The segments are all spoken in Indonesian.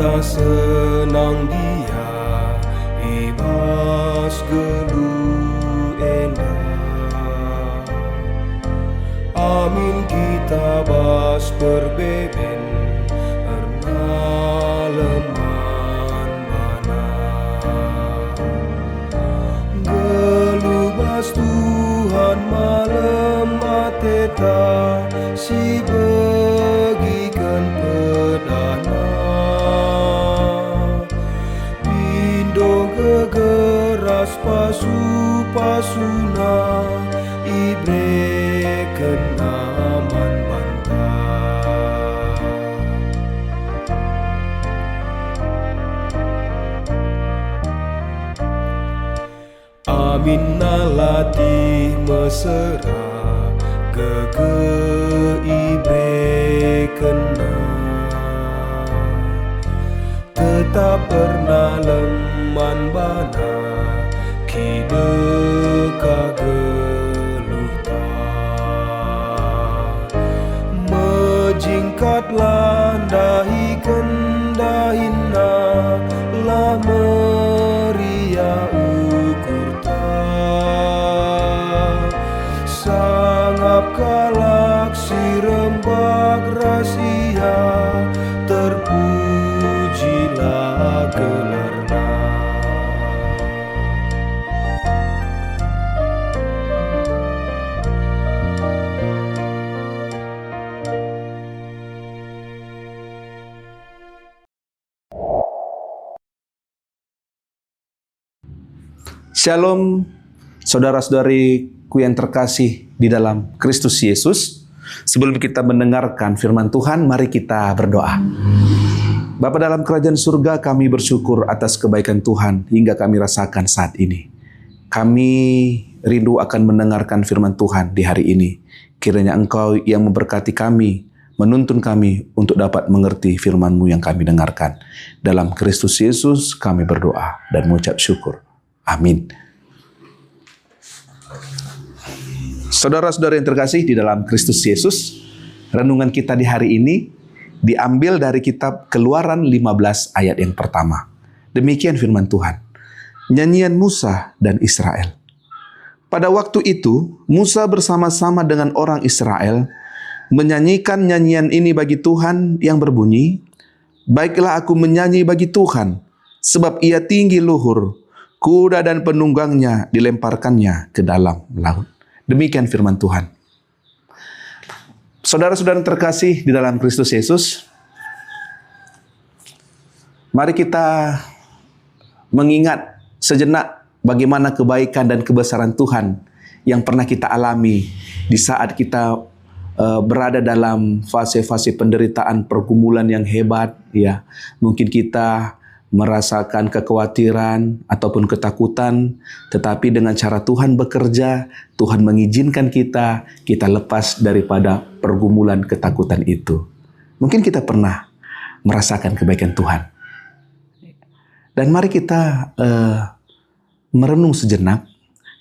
Betapa senang dia ibas geluh endah. Amin kita bas berbeben erna leman mana. Gelubas Tuhan malam mateta si bagikan pedana. Bindo gegeras pasu-pasuna ibreken aman bantah. Amin nalati mesra gege ibreken tetap pernah leman bana kide kageluh ta mejingkat landahi kendahina lah meria ukur ta sangap kalak si rembak rahasia terpujilah gelarna. Shalom, saudara-saudariku yang terkasih di dalam Kristus Yesus. Sebelum kita mendengarkan firman Tuhan, mari kita berdoa. Bapa dalam kerajaan surga, kami bersyukur atas kebaikan Tuhan hingga kami rasakan saat ini. Kami rindu akan mendengarkan firman Tuhan di hari ini. Kiranya Engkau yang memberkati kami, menuntun kami untuk dapat mengerti firman-Mu yang kami dengarkan. Dalam Kristus Yesus kami berdoa dan mengucap syukur. Amin. Saudara-saudara yang terkasih di dalam Kristus Yesus, renungan kita di hari ini diambil dari kitab Keluaran 15 ayat yang pertama. Demikian firman Tuhan. Nyanyian Musa dan Israel. Pada waktu itu, Musa bersama-sama dengan orang Israel menyanyikan nyanyian ini bagi Tuhan yang berbunyi, "Baiklah aku menyanyi bagi Tuhan, sebab ia tinggi luhur, kuda dan penunggangnya dilemparkannya ke dalam laut." Demikian firman Tuhan. Saudara-saudara terkasih di dalam Kristus Yesus, mari kita mengingat sejenak bagaimana kebaikan dan kebesaran Tuhan yang pernah kita alami di saat kita berada dalam fase-fase penderitaan pergumulan yang hebat, ya. Mungkin kita merasakan kekhawatiran ataupun ketakutan, tetapi dengan cara Tuhan bekerja, Tuhan mengizinkan kita lepas daripada pergumulan ketakutan itu. Mungkin kita pernah merasakan kebaikan Tuhan. Dan mari kita merenung sejenak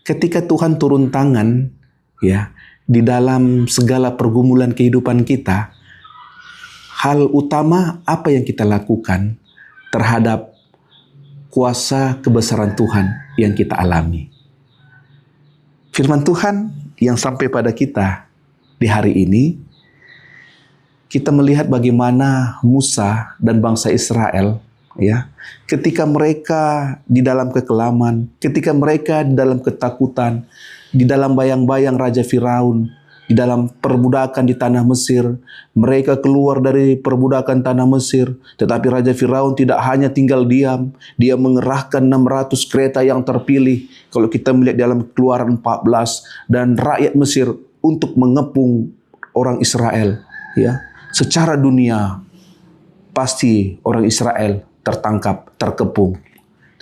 ketika Tuhan turun tangan, ya, di dalam segala pergumulan kehidupan kita. Hal utama apa yang kita lakukan terhadap kuasa kebesaran Tuhan yang kita alami. Firman Tuhan yang sampai pada kita di hari ini, kita melihat bagaimana Musa dan bangsa Israel, ya, ketika mereka di dalam kekelaman, ketika mereka di dalam ketakutan, di dalam bayang-bayang Raja Firaun, di dalam perbudakan di tanah Mesir, mereka keluar dari perbudakan tanah Mesir, tetapi Raja Firaun tidak hanya tinggal diam, dia mengerahkan 600 kereta yang terpilih, kalau kita melihat dalam Keluaran 14, dan rakyat Mesir untuk mengepung orang Israel, ya. Secara dunia, pasti orang Israel tertangkap, terkepung.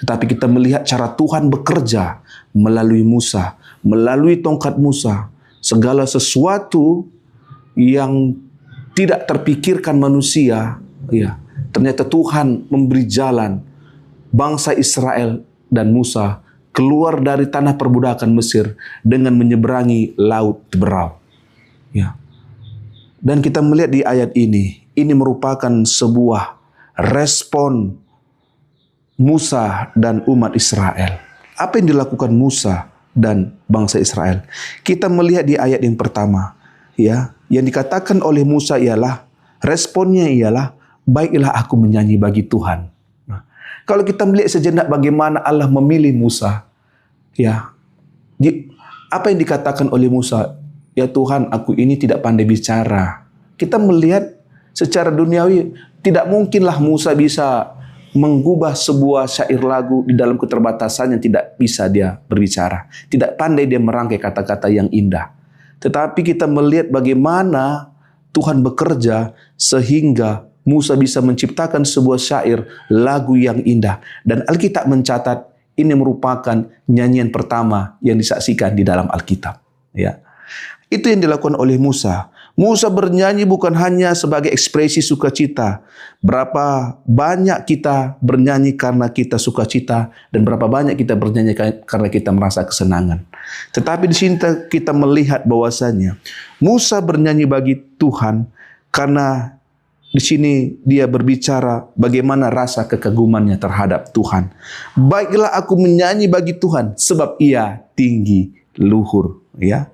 Tetapi kita melihat cara Tuhan bekerja melalui Musa, melalui tongkat Musa. Segala sesuatu yang tidak terpikirkan manusia, ya, ternyata Tuhan memberi jalan bangsa Israel dan Musa keluar dari tanah perbudakan Mesir dengan menyeberangi Laut Teberau. Ya. Dan kita melihat di ayat ini merupakan sebuah respon Musa dan umat Israel. Apa yang dilakukan Musa dan bangsa Israel? Kita melihat di ayat yang pertama, ya, yang dikatakan oleh Musa ialah, responnya ialah, baiklah aku menyanyi bagi Tuhan. Nah, kalau kita melihat sejenak bagaimana Allah memilih Musa, ya, apa yang dikatakan oleh Musa? Ya Tuhan, aku ini tidak pandai bicara. Kita melihat secara duniawi, tidak mungkinlah Musa bisa mengubah sebuah syair lagu di dalam keterbatasan yang tidak bisa dia berbicara. Tidak pandai dia merangkai kata-kata yang indah. Tetapi kita melihat bagaimana Tuhan bekerja sehingga Musa bisa menciptakan sebuah syair lagu yang indah. Dan Alkitab mencatat ini merupakan nyanyian pertama yang disaksikan di dalam Alkitab. Ya. Itu yang dilakukan oleh Musa. Musa bernyanyi bukan hanya sebagai ekspresi sukacita. Berapa banyak kita bernyanyi karena kita sukacita dan berapa banyak kita bernyanyi karena kita merasa kesenangan. Tetapi di sini kita melihat bahwasanya Musa bernyanyi bagi Tuhan karena di sini dia berbicara bagaimana rasa kekagumannya terhadap Tuhan. Baiklah aku menyanyi bagi Tuhan sebab Ia tinggi luhur, ya.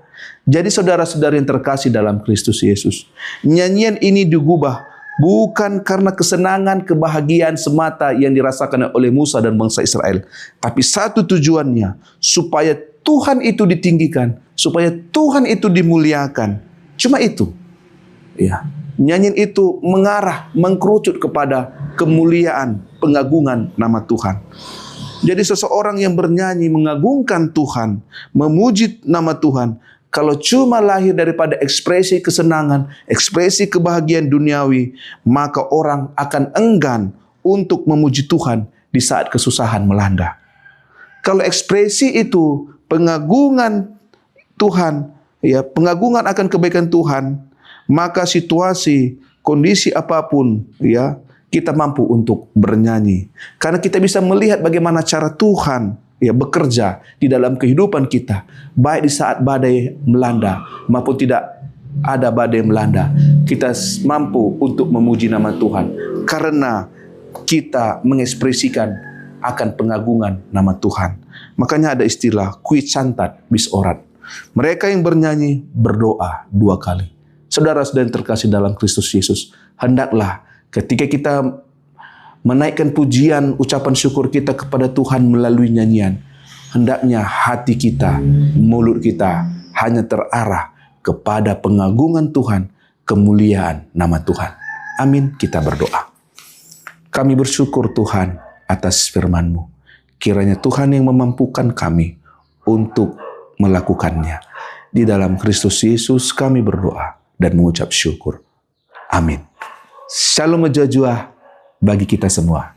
Jadi saudara-saudara yang terkasih dalam Kristus Yesus, nyanyian ini digubah bukan karena kesenangan, kebahagiaan semata yang dirasakan oleh Musa dan bangsa Israel, tapi satu tujuannya, supaya Tuhan itu ditinggikan, supaya Tuhan itu dimuliakan. Cuma itu. Ya. Nyanyian itu mengarah, mengkerucut kepada kemuliaan, pengagungan nama Tuhan. Jadi seseorang yang bernyanyi mengagungkan Tuhan, memuji nama Tuhan, kalau cuma lahir daripada ekspresi kesenangan, ekspresi kebahagiaan duniawi, maka orang akan enggan untuk memuji Tuhan di saat kesusahan melanda. Kalau ekspresi itu pengagungan Tuhan, ya, pengagungan akan kebaikan Tuhan, maka situasi, kondisi apapun, ya, kita mampu untuk bernyanyi. Karena kita bisa melihat bagaimana cara Tuhan, ya, bekerja di dalam kehidupan kita, baik di saat badai melanda maupun tidak ada badai melanda. Kita mampu untuk memuji nama Tuhan karena kita mengekspresikan akan pengagungan nama Tuhan. Makanya ada istilah kui cantat bis orat. Mereka yang bernyanyi berdoa 2 kali. Saudara-saudara yang terkasih dalam Kristus Yesus, hendaklah ketika kita menaikkan pujian, ucapan syukur kita kepada Tuhan melalui nyanyian, hendaknya hati kita, mulut kita hanya terarah kepada pengagungan Tuhan, kemuliaan nama Tuhan. Amin, kita berdoa. Kami bersyukur Tuhan atas firman-Mu. Kiranya Tuhan yang memampukan kami untuk melakukannya. Di dalam Kristus Yesus kami berdoa dan mengucap syukur. Amin. Shalom mejajuah bagi kita semua.